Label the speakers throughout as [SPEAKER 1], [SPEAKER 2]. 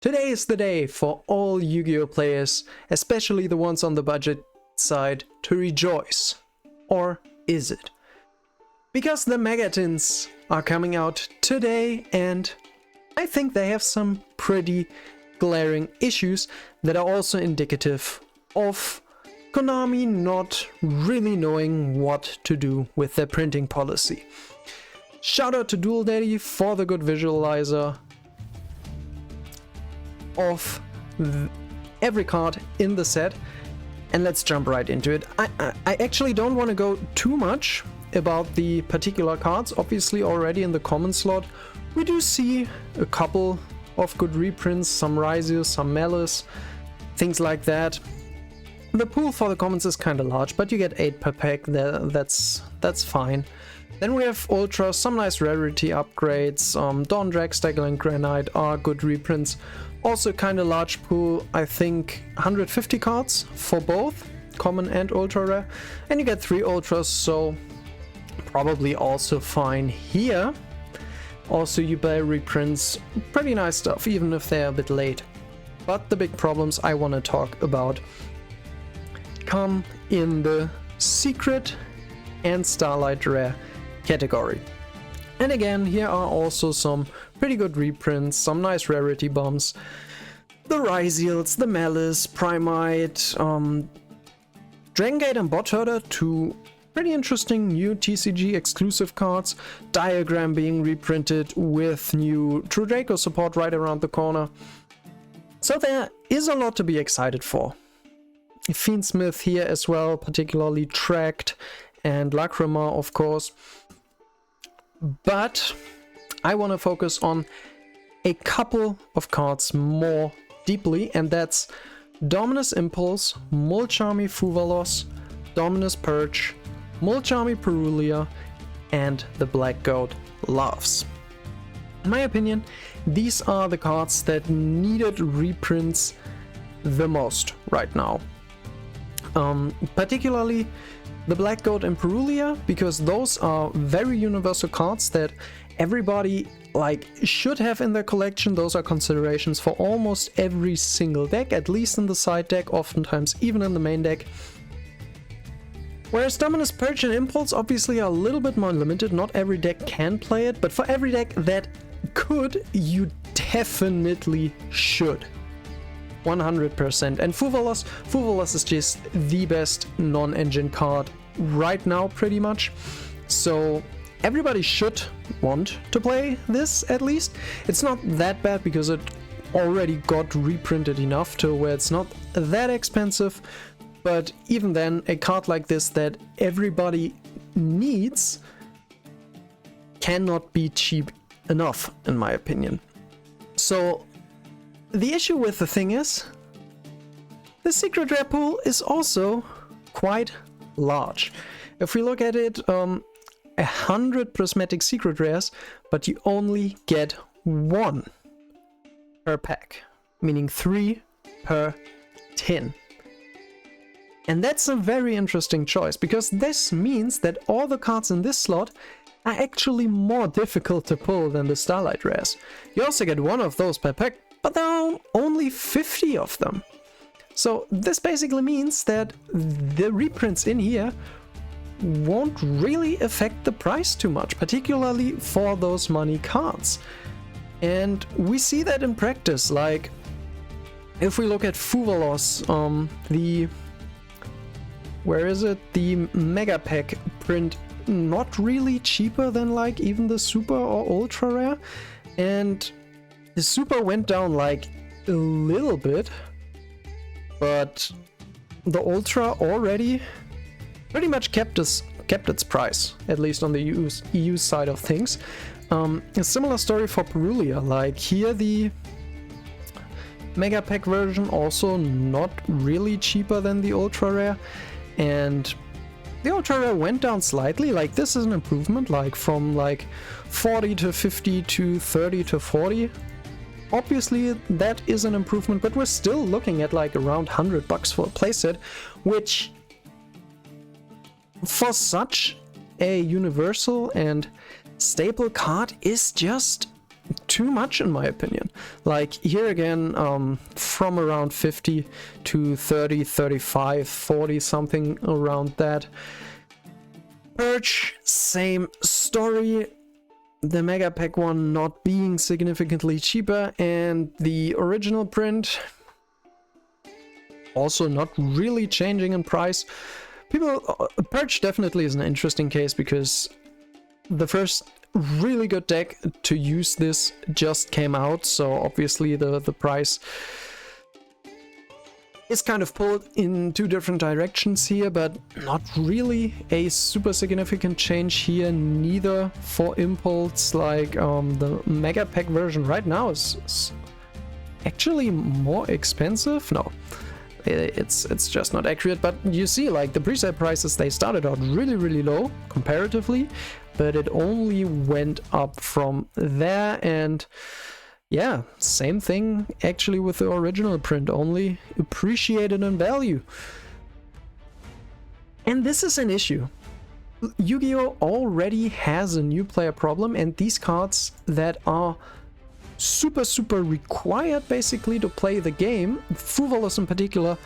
[SPEAKER 1] Today is the day for all Yu-Gi-Oh players, especially the ones on the budget side, to rejoice. Or is it? Because the Megatins are coming out today, and I think they have some pretty glaring issues that are also indicative of Konami not really knowing what to do with their printing policy. Shout out to Dual Daddy for the good visualizer of every card in the set, and let's jump right into it. I actually don't want to go too much about the particular cards. Obviously already in the common slot we do see a couple of good reprints, some Ryzeus, some Malice, things like that. The pool for the commons is kind of large, but you get 8 per pack, that's fine. Then we have Ultra, some nice rarity upgrades, Dawn Dragstagger and Granite are good reprints. Also kind of large pool, I think 150 cards for both, common and ultra rare. And you get 3 ultras, so probably also fine here. Also you buy reprints, pretty nice stuff, even if they're a bit late. But the big problems I want to talk about come in the secret and Starlight Rare category. And again, here are also some pretty good reprints, some nice rarity bombs. The Ryzeals, the Malice, Primite, Dragon Gate and Bot Herder, 2 pretty interesting new TCG exclusive cards. Diagram being reprinted with new True Draco support right around the corner. So there is a lot to be excited for. Fiendsmith here as well, particularly Tracked, and Lacrima of course. But I want to focus on a couple of cards more deeply, and that's Dominus Impulse, Mulcharmy Fuvalos, Dominus Purge, Mulcharmy Perulia, and the Black Goat Loves. In my opinion, these are the cards that needed reprints the most right now. Particularly the Black Goat and Perulia, because those are very universal cards that everybody should have in their collection. Those are considerations for almost every single deck, at least in the side deck, oftentimes even in the main deck. Whereas Dominus Purge and Impulse obviously are a little bit more limited, not every deck can play it, but for every deck that could, you definitely should. 100%. And Fuvalos is just the best non-engine card right now, pretty much. So everybody should want to play this, at least. It's not that bad because it already got reprinted enough to where it's not that expensive. But even then, a card like this that everybody needs cannot be cheap enough, in my opinion. So the issue with the thing is, the secret rare pool is also quite large. If we look at it, 100 prismatic secret rares, but you only get 1 per pack, meaning 3 per tin. And that's a very interesting choice, because this means that all the cards in this slot are actually more difficult to pull than the Starlight rares. You also get 1 of those per pack, but there are only 50 of them. So this basically means that the reprints in here won't really affect the price too much, particularly for those money cards. And we see that in practice. Like, if we look at Fuvalos, the Mega Pack print, not really cheaper than like even the Super or Ultra Rare, and the Super went down like a little bit, but the Ultra already pretty much kept its price, at least on the EU side of things. A similar story for Perulia. Like here, the Mega Pack version also not really cheaper than the Ultra Rare, and the Ultra Rare went down slightly. Like, this is an improvement, like from like 40 to 50 to 30 to 40. Obviously that is an improvement, but we're still looking at like around $100 for a playset, which for such a universal and staple card is just too much in my opinion. Like here again, from around 50 to 30, 35, 40, something around that. Purge, same story. The Mega Pack one not being significantly cheaper, and the original print also not really changing in price. Purge definitely is an interesting case because the first really good deck to use this just came out, so obviously the price is kind of pulled in two different directions here, but not really a super significant change here, neither for Impulse. Like the Mega Pack version right now is actually more expensive. No, it's just not accurate, but you see, like the preset prices, they started out really low comparatively, but it only went up from there. And yeah, same thing actually with the original print, only appreciated in value. And this is an issue. Yu-Gi-Oh! Already has a new player problem, and these cards that are super required basically to play the game, Fuvalos in particular,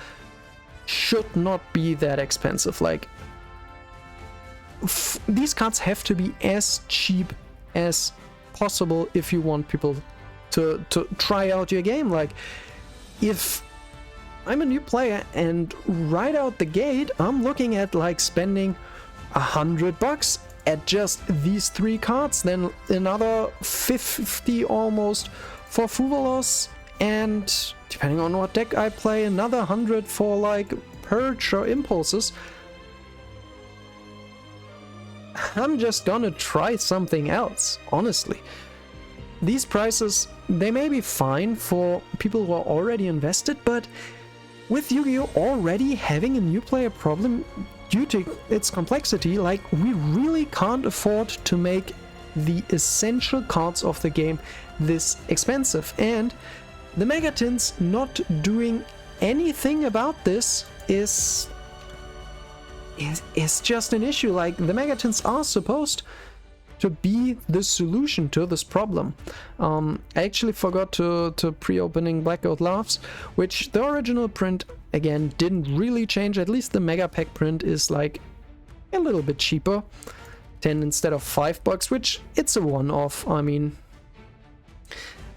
[SPEAKER 1] should not be that expensive. Like, these cards have to be as cheap as possible if you want people to try out your game. Like, if I'm a new player and right out the gate I'm looking at like spending $100 at just these 3 cards, then another 50 almost for Fuvalos, and depending on what deck I play, another 100 for like Purge or Impulses, I'm just gonna try something else, honestly. These prices, they may be fine for people who are already invested, but with Yu-Gi-Oh! Already having a new player problem due to its complexity, like, we really can't afford to make the essential cards of the game this expensive. And the Megatins not doing anything about this is just an issue. Like, the Megatins are supposed to be the solution to this problem. I actually forgot to pre-opening Blackout Laughs, which the original print again didn't really change. At least the Mega Pack print is like a little bit cheaper, 10 instead of $5, which it's a one-off. I mean,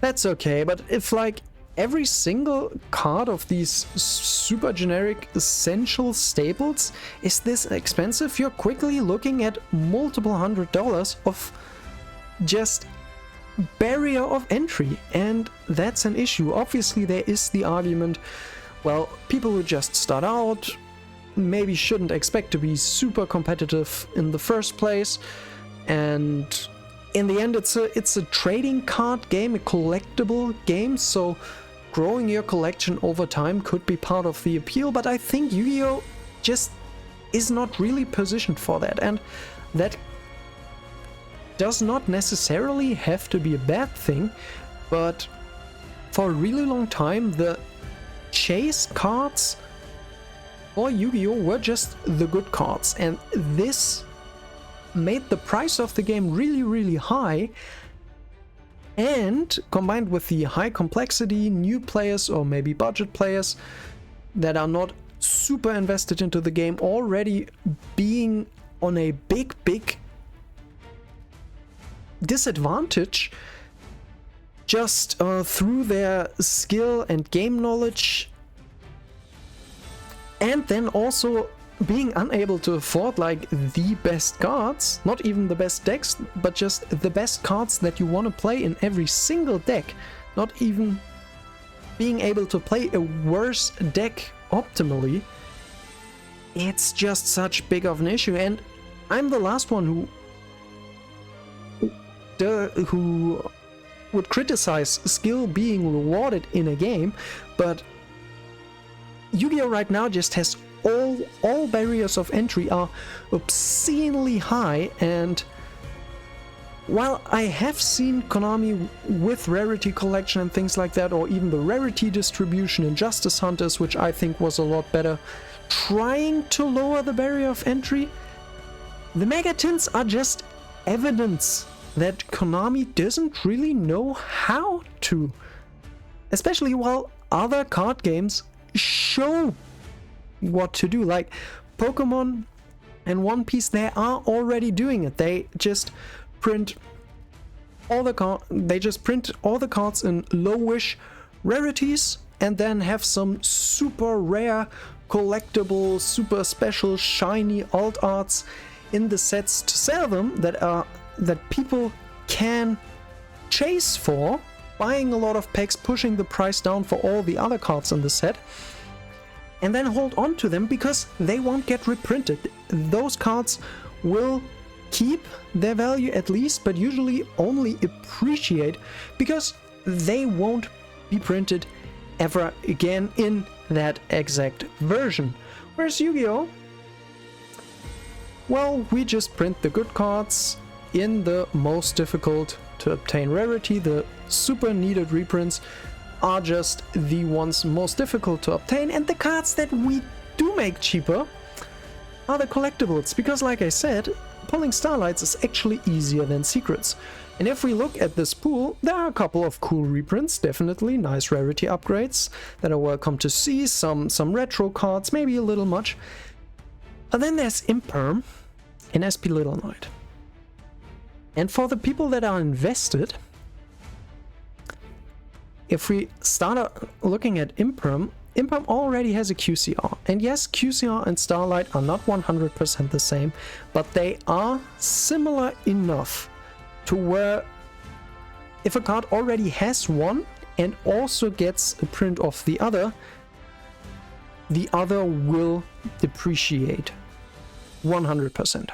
[SPEAKER 1] that's okay. But if like every single card of these super generic essential staples is this expensive, you're quickly looking at multiple $100s of just barrier of entry, and that's an issue. Obviously there is the argument, well, people who just start out maybe shouldn't expect to be super competitive in the first place, and in the end it's a trading card game, a collectible game, so growing your collection over time could be part of the appeal. But I think Yu-Gi-Oh! Just is not really positioned for that, and that does not necessarily have to be a bad thing, but for a really long time the chase cards for Yu-Gi-Oh! Were just the good cards, and this made the price of the game really high. And combined with the high complexity, new players or maybe budget players that are not super invested into the game already being on a big disadvantage just through their skill and game knowledge, and then also being unable to afford like the best cards, not even the best decks, but just the best cards that you want to play in every single deck, not even being able to play a worse deck optimally. It's just such big of an issue, and I'm the last one who would criticize skill being rewarded in a game, but Yu-Gi-Oh! Right now just has all barriers of entry are obscenely high, and while I have seen Konami with rarity collection and things like that, or even the rarity distribution in Justice Hunters, which I think was a lot better, trying to lower the barrier of entry, the Megatins are just evidence that Konami doesn't really know how to. Especially while other card games show what to do. Like Pokemon and One Piece, they are already doing it. They just print all the cards in lowish rarities and then have some super rare collectible, super special, shiny alt arts in the sets to sell them that people can chase for, buying a lot of packs, pushing the price down for all the other cards in the set, and then hold on to them because they won't get reprinted. Those cards will keep their value at least, but usually only appreciate because they won't be printed ever again in that exact version. Whereas Yu-Gi-Oh! Well, we just print the good cards in the most difficult to obtain rarity. The super needed reprints are just the ones most difficult to obtain, and the cards that we do make cheaper are the collectibles, because like I said, pulling Starlights is actually easier than Secrets. And if we look at this pool, there are a couple of cool reprints, definitely nice rarity upgrades that are welcome to see, some retro cards, maybe a little much. And then there's Imperm in SP Little Knight. And for the people that are invested, if we start looking at Imperm, Imperm already has a QCR. And yes, QCR and Starlight are not 100% the same, but they are similar enough to where if a card already has one and also gets a print of the other will depreciate 100%.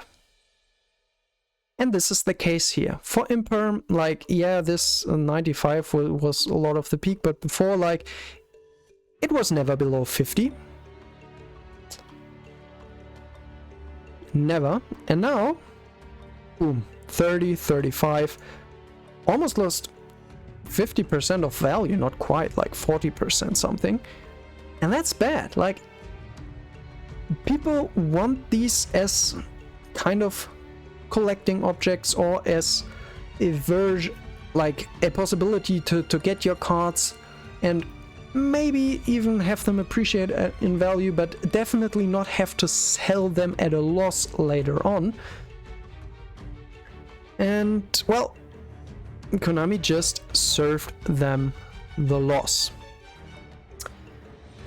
[SPEAKER 1] And this is the case here. For Imperm, like, yeah, this 95 was a lot of the peak, but before, like, it was never below 50. Never. And now, boom, 30, 35, almost lost 50% of value, not quite, like 40% something. And that's bad. Like, people want these as kind of collecting objects or as a version, like a possibility to get your cards and maybe even have them appreciate in value, but definitely not have to sell them at a loss later on. And, well, Konami just served them the loss.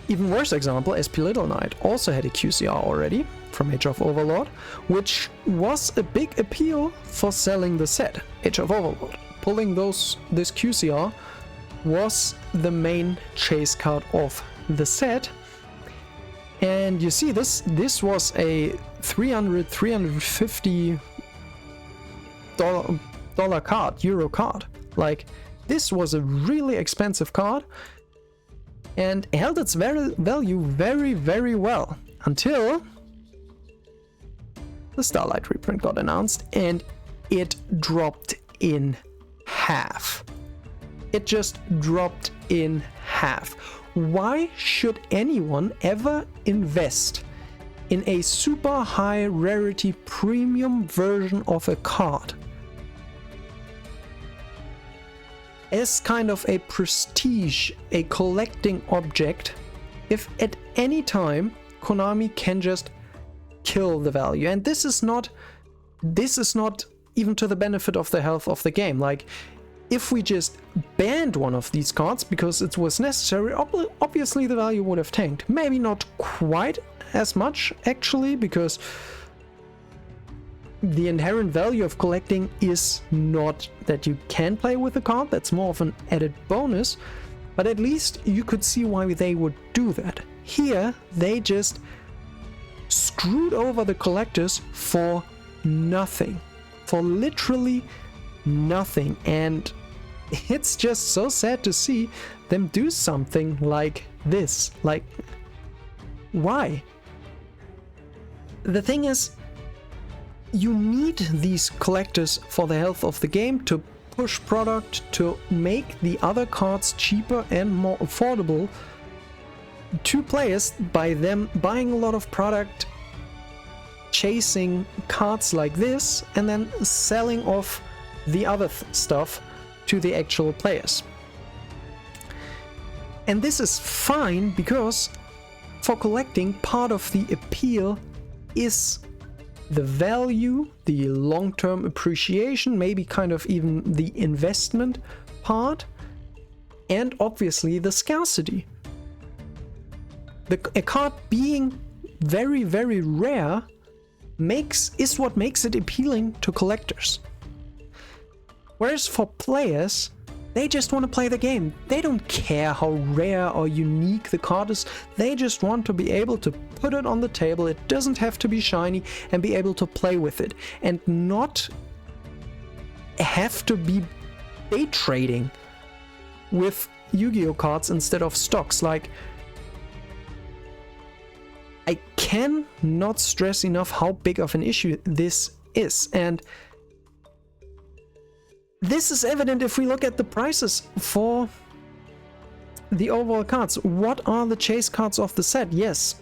[SPEAKER 1] Even worse example, SP Little Knight also had a QCR already from Age of Overlord, which was a big appeal for selling the set, Age of Overlord. Pulling this QCR was the main chase card of the set. And you see, this was a $350 card, euro card. Like, this was a really expensive card and held its value very, very well until the Starlight reprint got announced and it dropped in half. It just dropped in half. Why should anyone ever invest in a super high rarity premium version of a card as kind of a prestige, a collecting object, if at any time Konami can just kill the value? And this is not even to the benefit of the health of the game. Like, if we just banned one of these cards because it was necessary, obviously the value would have tanked. Maybe not quite as much, actually, because the inherent value of collecting is not that you can play with the card, that's more of an added bonus, but at least you could see why they would do that. Here, they just screwed over the collectors for nothing. For literally nothing. And it's just so sad to see them do something like this. Like, why? The thing is, you need these collectors for the health of the game to push product, to make the other cards cheaper and more affordable to players by them buying a lot of product, chasing cards like this, and then selling off the other stuff to the actual players. And this is fine because for collecting, part of the appeal is the value, the long-term appreciation, maybe kind of even the investment part, and obviously the scarcity. A card being very, very rare is what makes it appealing to collectors. Whereas for players, they just want to play the game. They don't care how rare or unique the card is. They just want to be able to put it on the table. It doesn't have to be shiny, and be able to play with it and not have to be day trading with Yu-Gi-Oh cards instead of stocks. Like, I cannot stress enough how big of an issue this is, and this is evident if we look at the prices for the overall cards. What are the chase cards of the set? Yes,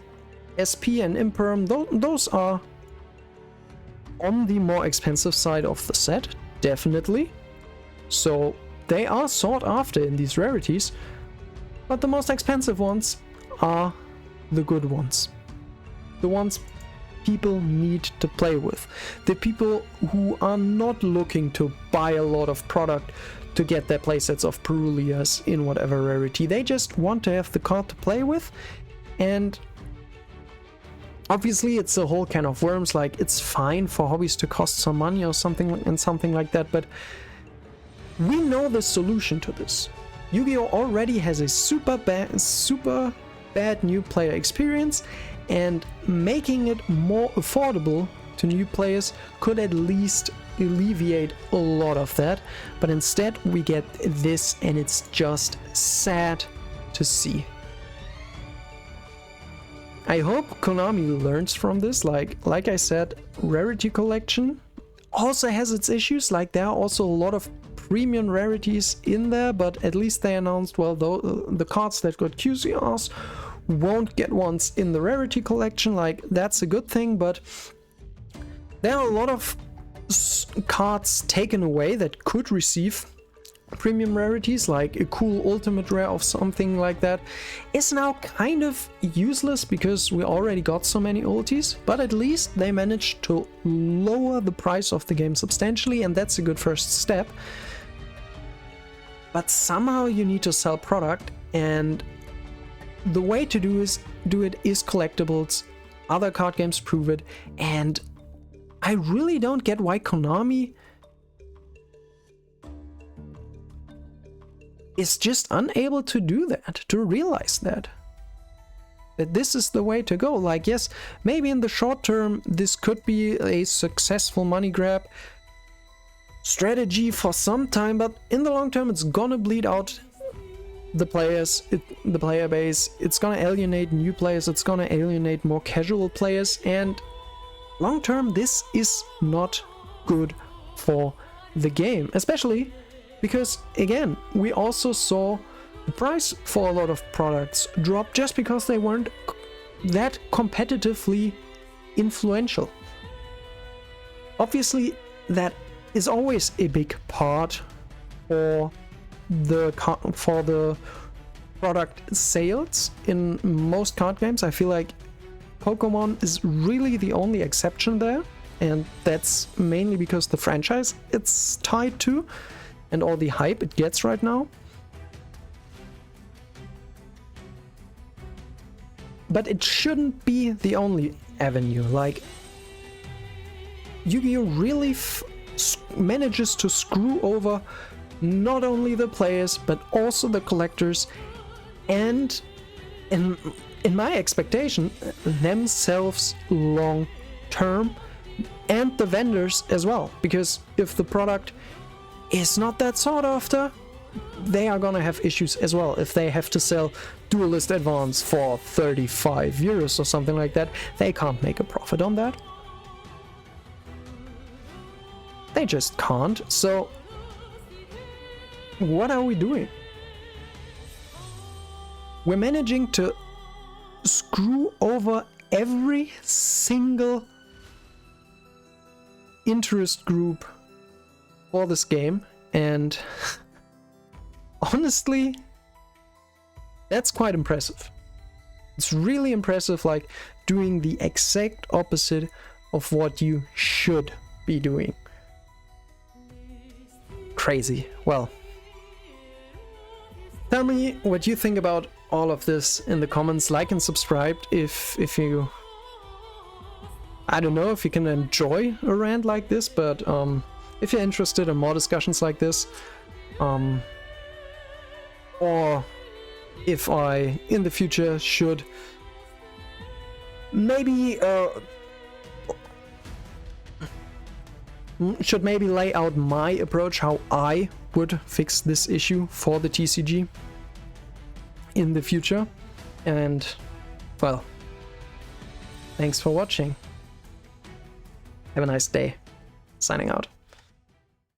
[SPEAKER 1] SP and Imperm, those are on the more expensive side of the set, definitely. So they are sought after in these rarities, but the most expensive ones are the good ones. The ones people need to play with. The people who are not looking to buy a lot of product to get their playsets of Perulias in whatever rarity. They just want to have the card to play with, and obviously it's a whole can of worms. Like, it's fine for hobbies to cost some money or something like that, but we know the solution to this. Yu-Gi-Oh already has a super bad new player experience, and making it more affordable to new players could at least alleviate a lot of that. But instead we get this, and it's just sad to see. I hope Konami learns from this. Like I said, Rarity Collection also has its issues. Like, there are also a lot of premium rarities in there, but at least they announced, well, the cards that got QCRs won't get ones in the Rarity Collection. Like, that's a good thing, but there are a lot of cards taken away that could receive premium rarities, like a cool ultimate rare of something like that is now kind of useless because we already got so many ultis. But at least they managed to lower the price of the game substantially, and that's a good first step. But somehow you need to sell product, and the way to do it is collectibles. Other card games prove it, and I really don't get why Konami is just unable to do that, to realize that this is the way to go. Like, yes, maybe in the short term this could be a successful money grab strategy for some time, but in the long term it's gonna bleed out the players, the player base. It's gonna alienate new players, it's gonna alienate more casual players, and long term this is not good for the game, especially because, again, we also saw the price for a lot of products drop just because they weren't that competitively influential. Obviously that is always a big part for the product sales in most card games. I feel like Pokemon is really the only exception there, and that's mainly because the franchise it's tied to and all the hype it gets right now. But it shouldn't be the only avenue. Like, Yu-Gi-Oh really manages to screw over not only the players but also the collectors, and in my expectation, themselves long term, and the vendors as well, because if the product is not that sought after, they are gonna have issues as well. If they have to sell Duelist Advance for 35 euros or something like that, they can't make a profit on that. They just can't. So what are we doing? We're managing to screw over every single interest group for this game, and honestly, that's quite impressive. It's really impressive, like doing the exact opposite of what you should be doing. Crazy. Well, tell me what you think about all of this in the comments. Like and subscribe if you, I don't know if you can enjoy a rant like this, but if you're interested in more discussions like this, or if I in the future should maybe lay out my approach, how I would fix this issue for the TCG in the future. And well, thanks for watching. Have a nice day. Signing out.